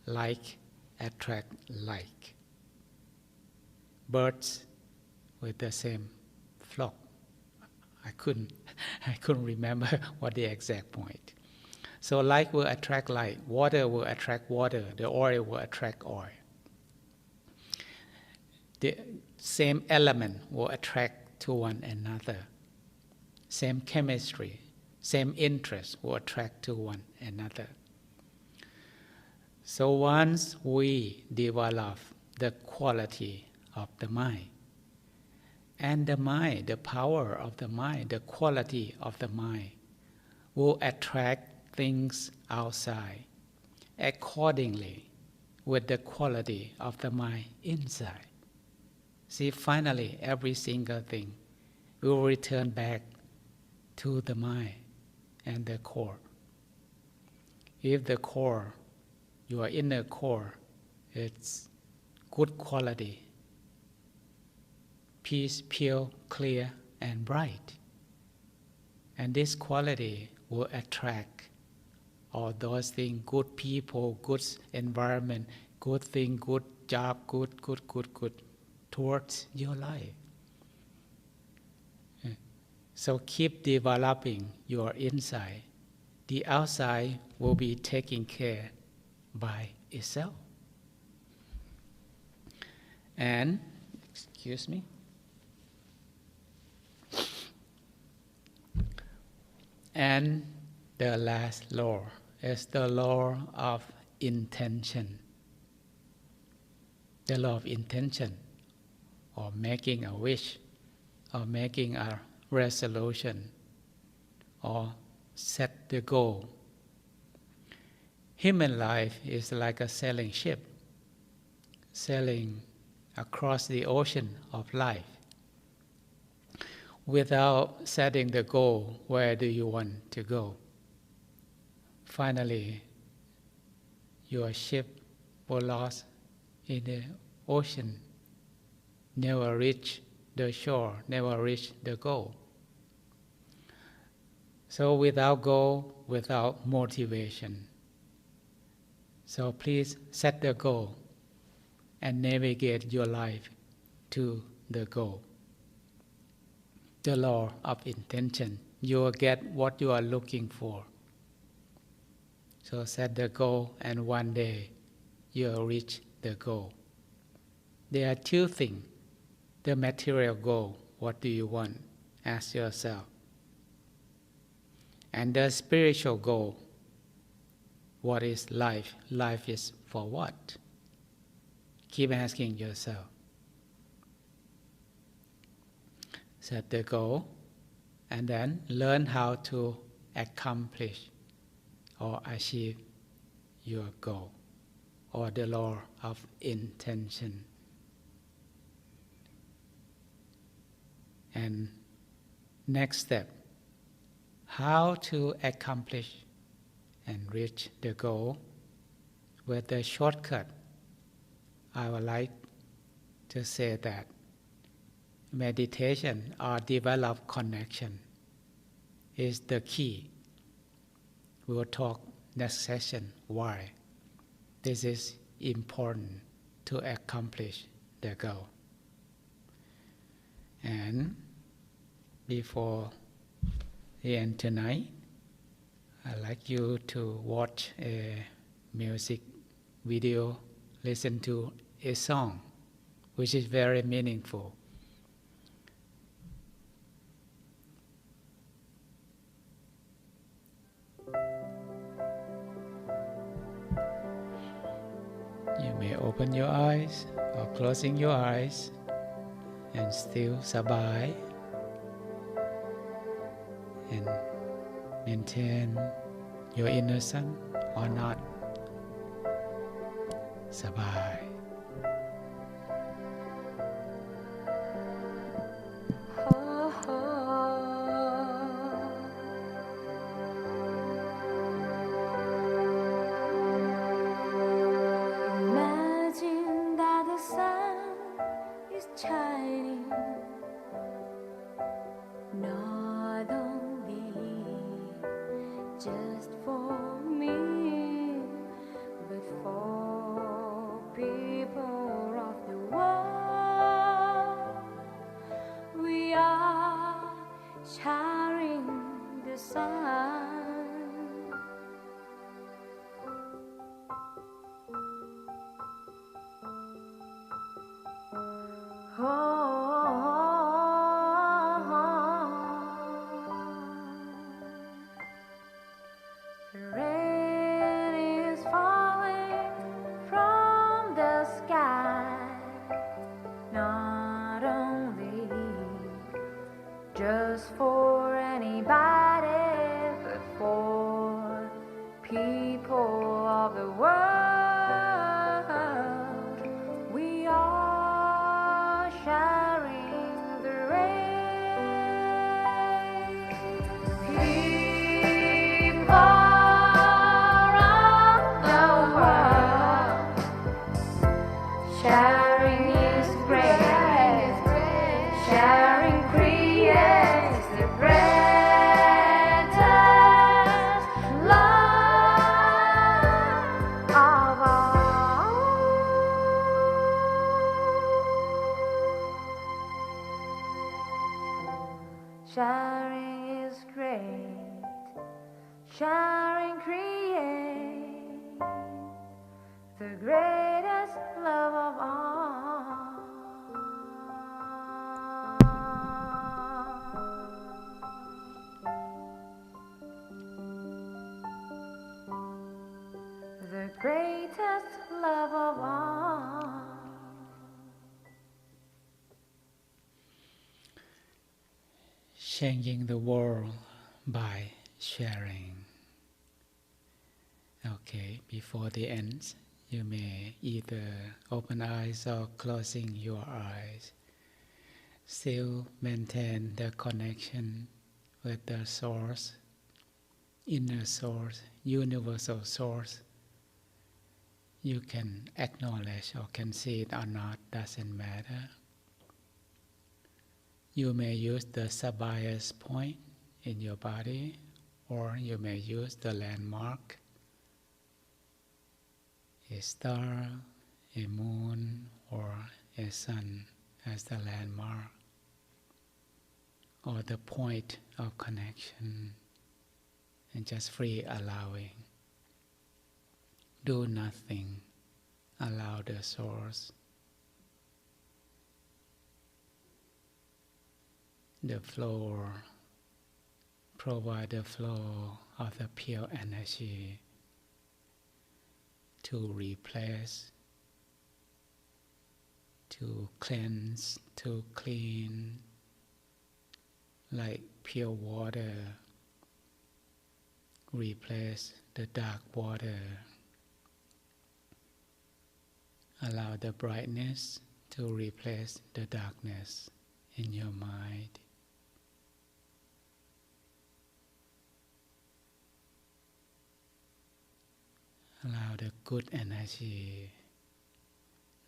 Like attract like. Birds with the same flock. I couldn't remember what the exact point. So like will attract like, water will attract water, the oil will attract oil. The same element will attract to one another. Same chemistry, same interest will attract to one another. So once we develop the quality of the mind, and the mind, the power of the mind, the quality of the mind will attract things outside accordingly with the quality of the mind inside. See, finally, every single thing will return back to the mind and the core. If the core, your inner core, it's good quality, peace, pure, clear, and bright. And this quality will attract all those things, good people, good environment, good thing, good job, good, towards your life. So keep developing your inside. The outside will be taken care by itself. And, excuse me. And the last law is the law of intention. The law of intention, or making a wish, or making a resolution, or set the goal. Human life is like a sailing ship, sailing across the ocean of life. Without setting the goal, where do you want to go? Finally, your ship was lost in the ocean, never reach the shore, never reach the goal. So without goal, without motivation. So please set the goal and navigate your life to the goal. The law of intention. You will get what you are looking for. So set the goal, and one day you'll reach the goal. There are two things. The material goal, what do you want? Ask yourself. And the spiritual goal, what is life? Life is for what? Keep asking yourself. Set the goal, and then learn how to accomplish or achieve your goal, or the law of intention. And next step, how to accomplish and reach the goal with a shortcut. I would like to say that meditation or develop connection is the key. We will talk next session why this is important to accomplish the goal. And before the end tonight, I'd like you to watch a music video, listen to a song, which is very meaningful. You may open your eyes or closing your eyes and still sabai and maintain your innocence or not. Sabai. Imagine that the sun is shining, not only just for me, but for people of the world. We are sharing the sun. The rain is falling from the sky, not only just for anybody, but for people of the world. We are sharing the rain. People of the world, sharing is great. Sharing creates the greatest love of all. Sharing is great. Sharing creates the greatest love of all. The greatest love of all. Changing the world by sharing. Okay, before the end, you may either open eyes or closing your eyes. Still maintain the connection with the source, inner source, universal source. You can acknowledge or can see it or not, doesn't matter. You may use the Sabaya's point in your body, or you may use the landmark, a star, a moon, or a sun as the landmark, or the point of connection, and just free allowing. Do nothing, allow the source, the flow, provide the flow of the pure energy to replace, to cleanse, to clean, like pure water, replace the dark water. Allow the brightness to replace the darkness in your mind. Allow the good energy,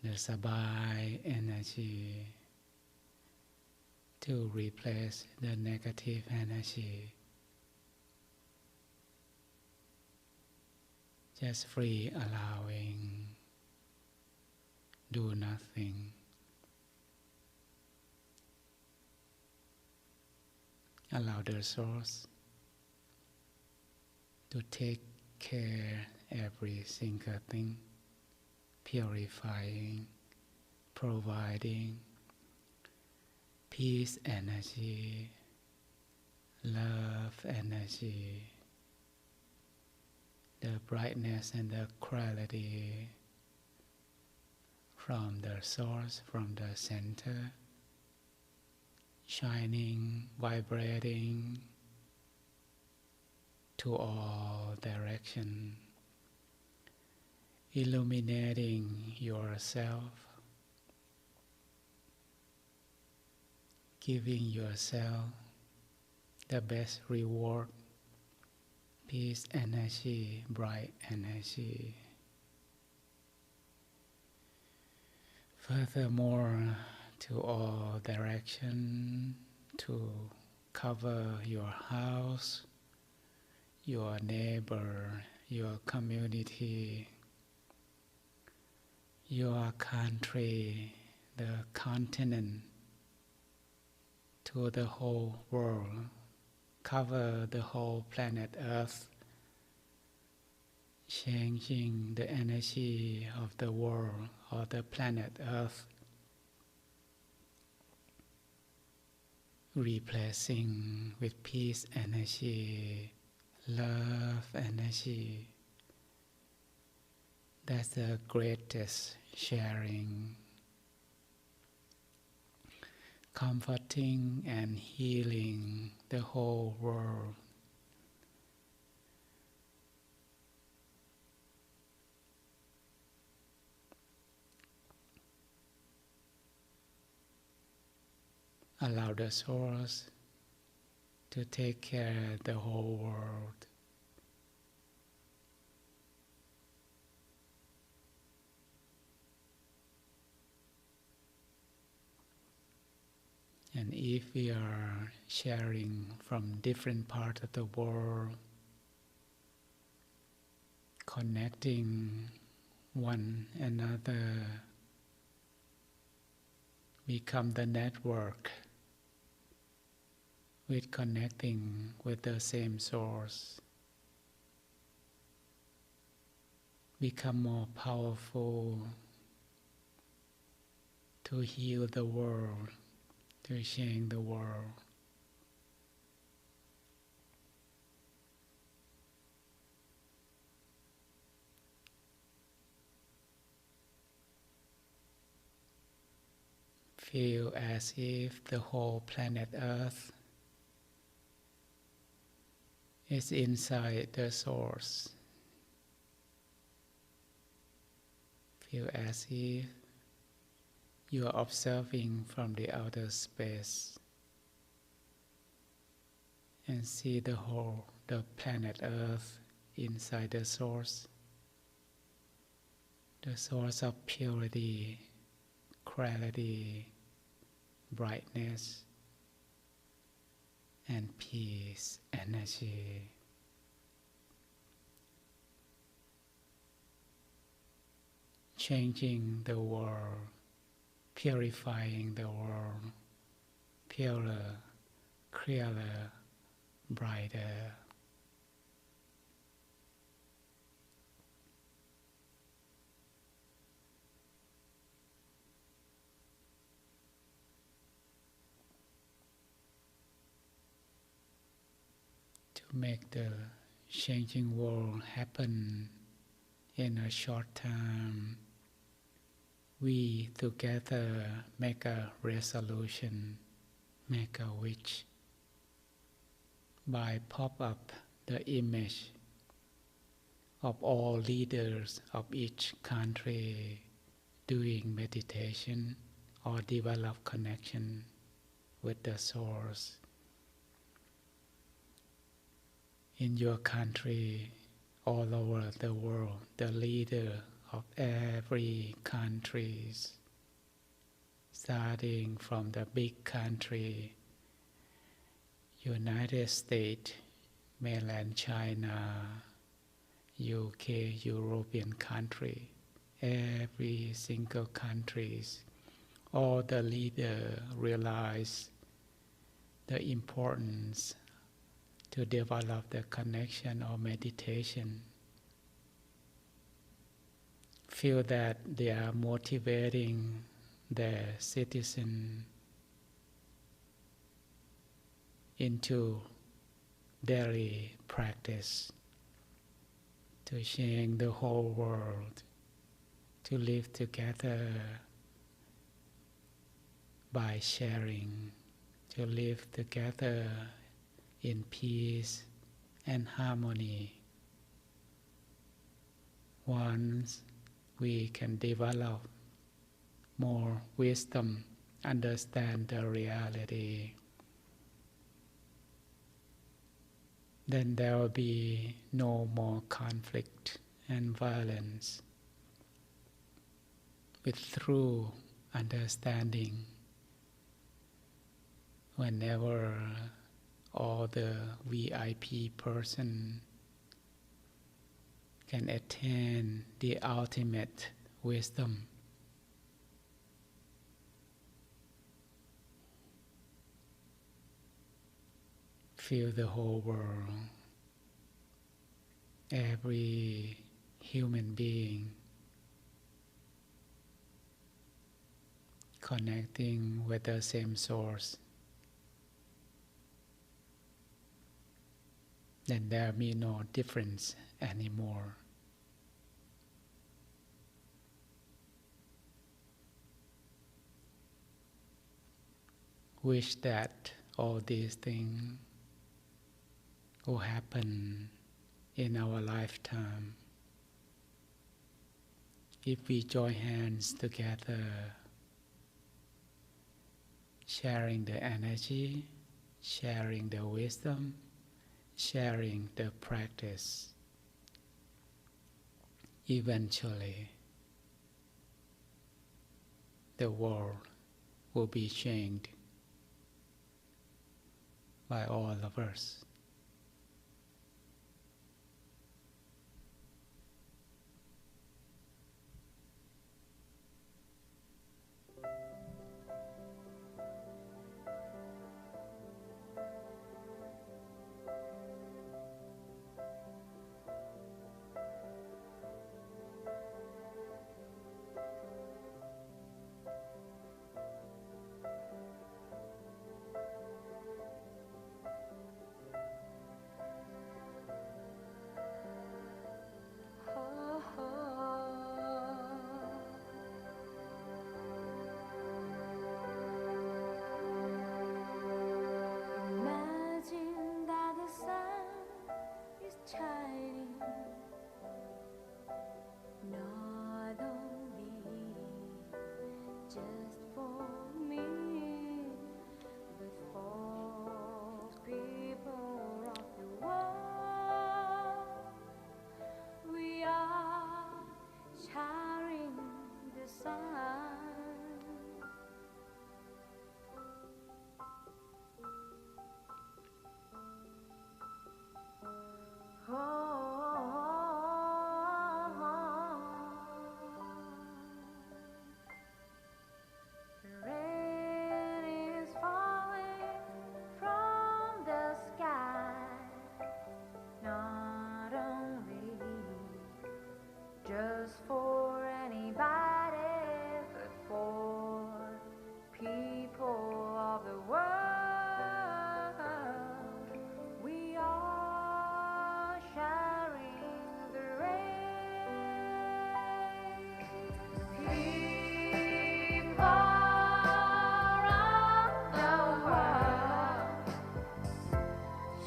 the sabai energy, to replace the negative energy. Just free allowing, do nothing. Allow the source to take care every single thing, purifying, providing peace energy, love energy, the brightness and the clarity from the source, from the center, shining, vibrating to all directions, illuminating yourself, giving yourself the best reward, peace energy, bright energy. Furthermore, to all directions, to cover your house, your neighbor, your community, your country, the continent, to the whole world, cover the whole planet Earth, changing the energy of the world or the planet Earth, replacing with peace energy, love energy. That's the greatest sharing, comforting and healing the whole world. Allow the source to take care of the whole world. And if we are sharing from different parts of the world, connecting one another, become the network with connecting with the same source, become more powerful to heal the world, to change the world. Feel as if the whole planet Earth is inside the source. Feel as if you are observing from the outer space and see the planet Earth inside the source of purity, clarity, brightness, and peace energy. Changing the world, purifying the world, purer, clearer, brighter. To make the changing world happen in a short time, we together make a resolution, make a wish, by pop up the image of all leaders of each country doing meditation or develop connection with the source. In your country, all over the world, the leader of every country, starting from the big country, United States, mainland China, UK, European country, every single countries, all the leaders realize the importance to develop the connection or meditation. Feel that they are motivating their citizens into daily practice to change the whole world, to live together by sharing, to live together in peace and harmony. Once we can develop more wisdom, understand the reality, then there will be no more conflict and violence. With true understanding, whenever all the VIP person can attain the ultimate wisdom, feel the whole world, every human being connecting with the same source, then there will be no difference anymore. Wish that all these things will happen in our lifetime. If we join hands together, sharing the energy, sharing the wisdom, sharing the practice, eventually the world will be changed by all of us.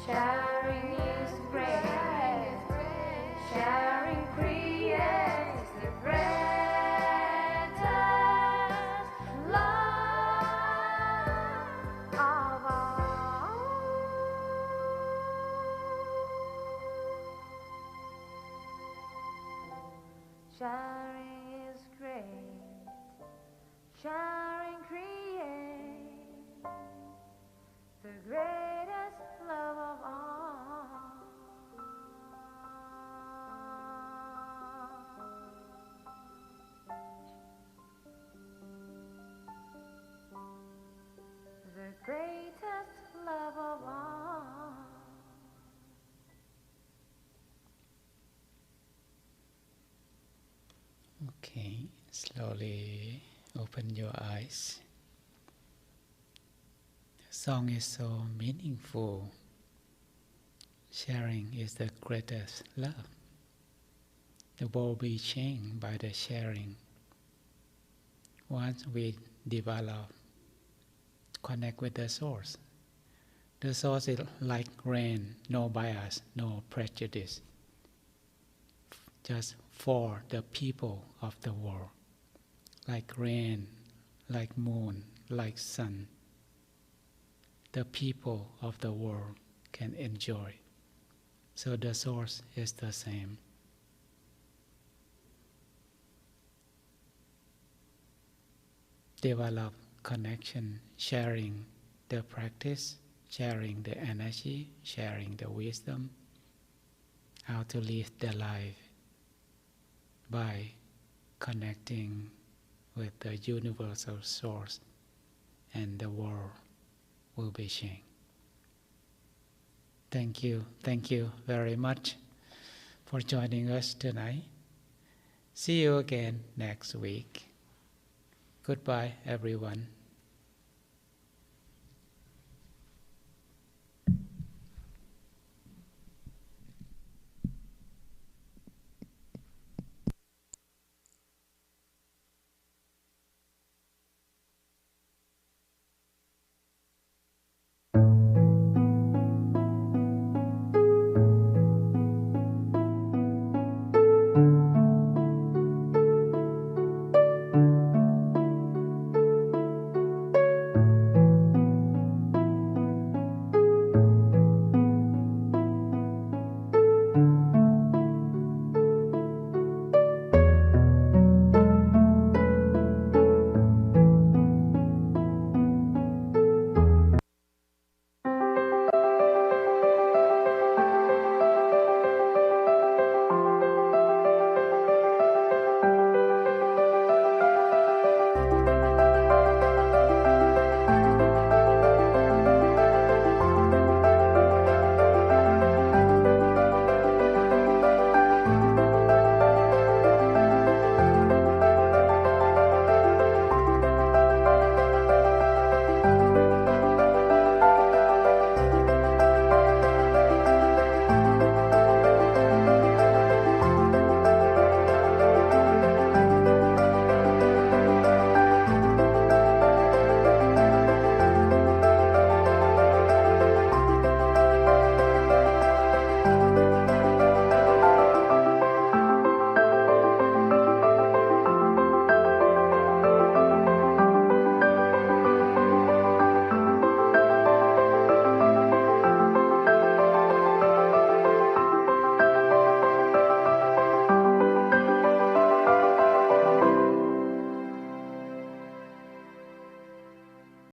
Sharing is great. Sharing creates the greatest love of all. Sharing is great. Sharing creates the greatest love of all. The greatest love of all. Okay, slowly open your eyes. The song is so meaningful. Sharing is the greatest love. The world will be changed by the sharing. Once we develop, connect with the source. The source is like rain, no bias, no prejudice. Just for the people of the world. Like rain, like moon, like sun. The people of the world can enjoy. So the source is the same. Develop connection, sharing the practice, sharing the energy, sharing the wisdom, how to live the life by connecting with the universal source, and the world will be changed. Thank you very much for joining us tonight. See you again next week. Goodbye, everyone.